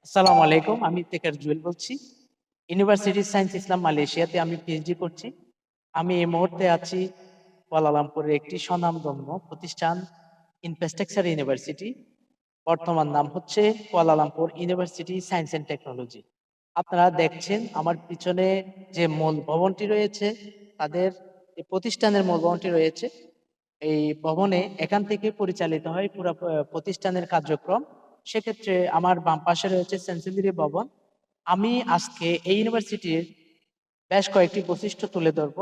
আসসালামু আলাইকুম। আমি ইফতেখার জুয়েল বলছি। ইউনিভার্সিটি সায়েন্স ইসলাম মালয়েশিয়াতে আমি পিএইচডি করছি। আমি এই মুহূর্তে আছি কুয়ালালামপুরের একটি স্বনামধন্য প্রতিষ্ঠান ইনফ্রাস্ট্রাকচার ইউনিভার্সিটি। বর্তমান নাম হচ্ছে Kuala Lumpur university science and technology. আপনারা দেখছেন আমার পিছনে যে মূল ভবনটি রয়েছে, তাদের এই প্রতিষ্ঠানের মূল ভবনটি রয়েছে। এই ভবনে এখান থেকে পরিচালিত হয় পুরো প্রতিষ্ঠানের কার্যক্রম। সেক্ষেত্রে আমার বাম পাশে রয়েছে সেন্সিলিটি ভবন। আমি আজকে এই ইউনিভার্সিটির বেশ কয়েকটি বৈশিষ্ট্য তুলে ধরব।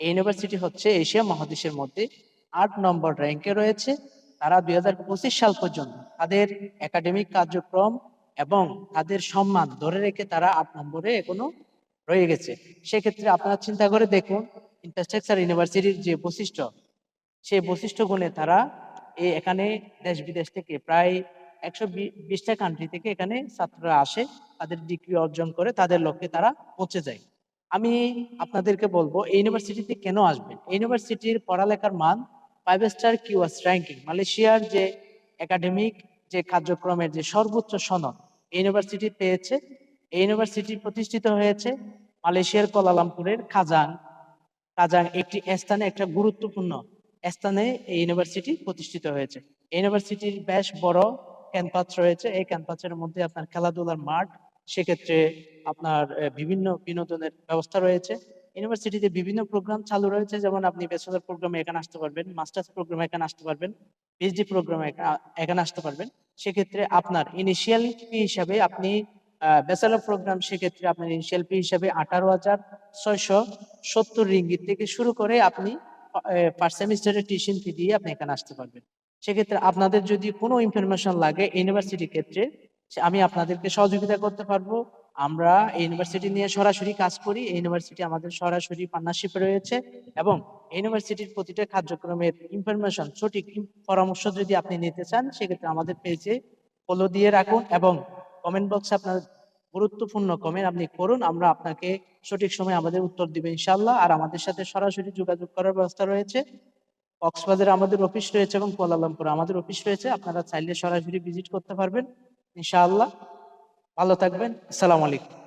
এই ইউনিভার্সিটি হচ্ছে এশিয়া মহাদেশের মধ্যে ৮ নম্বর র্যাঙ্কে রয়েছে। তারা ২০২৫ সাল পর্যন্ত তাদের একাডেমিক কার্যক্রম এবং তাদের সম্মান ধরে রেখে তারা ৮ নম্বরে এখনো রয়ে গেছে। সেক্ষেত্রে আপনারা চিন্তা করে দেখুন, ইনফ্রাস্ট্রাকচার ইউনিভার্সিটির যে বৈশিষ্ট্য, সেই বৈশিষ্ট্য গুণে তারা এখানে দেশ বিদেশ থেকে প্রায় ১২০টা কান্ট্রি থেকে এখানে ছাত্ররা আসে, তাদের ডিগ্রি অর্জন করে তাদের লক্ষ্যে তারা পৌঁছে যায়। আমি আপনাদেরকে বলবো এই ইউনিভার্সিটিতে কেন আসবেন। এই ইউনিভার্সিটির পড়ালেখার মান 5 স্টার কিউএস র্যাঙ্কিং, মালয়েশিয়ার যে একাডেমিক যে কার্যক্রমের যে সর্বোচ্চ সনদ এই ইউনিভার্সিটি পেয়েছে। এই ইউনিভার্সিটি প্রতিষ্ঠিত হয়েছে মালয়েশিয়ার কুয়ালালামপুরের কাজাং কাজাং একটি স্থানে, একটা গুরুত্বপূর্ণ স্থানে এই ইউনিভার্সিটি প্রতিষ্ঠিত হয়েছে। ইউনিভার্সিটির বেশ বড় ক্যাম্পাস রয়েছে। এই ক্যাম্পাসের মধ্যে আপনার খেলাধুলার মাঠ, সেক্ষেত্রে আপনার বিভিন্ন বিনোদনের ব্যবস্থা রয়েছে। ইউনিভার্সিটিতে বিভিন্ন প্রোগ্রাম চালু রয়েছে, যেমন আপনি ব্যাচেলর প্রোগ্রামে এখানে আসতে পারবেন, মাস্টার্স প্রোগ্রামে এখানে আসতে পারবেন, পিএইচডি প্রোগ্রামে এখানে আসতে পারবেন। সেক্ষেত্রে আপনার ইনিশিয়াল ফি হিসাবে আপনি ব্যাচেলর প্রোগ্রাম, সেক্ষেত্রে আপনার ইনিশিয়াল ফি হিসাবে 18,670 রিঙ্গিত থেকে শুরু করে আপনি ফার্স্ট সেমিস্টারের টিউশন ফি দিয়ে আপনি এখানে আসতে পারবেন। সেক্ষেত্রে আপনাদের যদি কোনো ইনফরমেশন লাগে ইউনিভার্সিটির ক্ষেত্রে, আমি আপনাদেরকে সহযোগিতা করতে পারবো। আমরা এই ইউনিভার্সিটি নিয়ে সরাসরি কাজ করি। এই ইউনিভার্সিটি আমাদের সরাসরি পার্টনারশিপে রয়েছে এবং ইউনিভার্সিটির প্রতিটা কার্যক্রমের ইনফরমেশন, সঠিক পরামর্শ যদি আপনি নিতে চান, সেক্ষেত্রে আমাদের পেজে ফলো দিয়ে রাখুন এবং কমেন্ট বক্সে আপনার গুরুত্বপূর্ণ কমেন্ট আপনি করুন। আমরা আপনাকে সঠিক সময়ে আমাদের উত্তর দিবেন ইনশাআল্লাহ। আর আমাদের সাথে সরাসরি যোগাযোগ করার ব্যবস্থা রয়েছে। কক্সবাজারে আমাদের অফিস রয়েছে এবং কুয়ালালামপুরে আমাদের অফিস রয়েছে। আপনারা চাইলে সরাসরি ভিজিট করতে পারবেন ইনশাআল্লাহ। ভালো থাকবেন। আসসালামু আলাইকুম।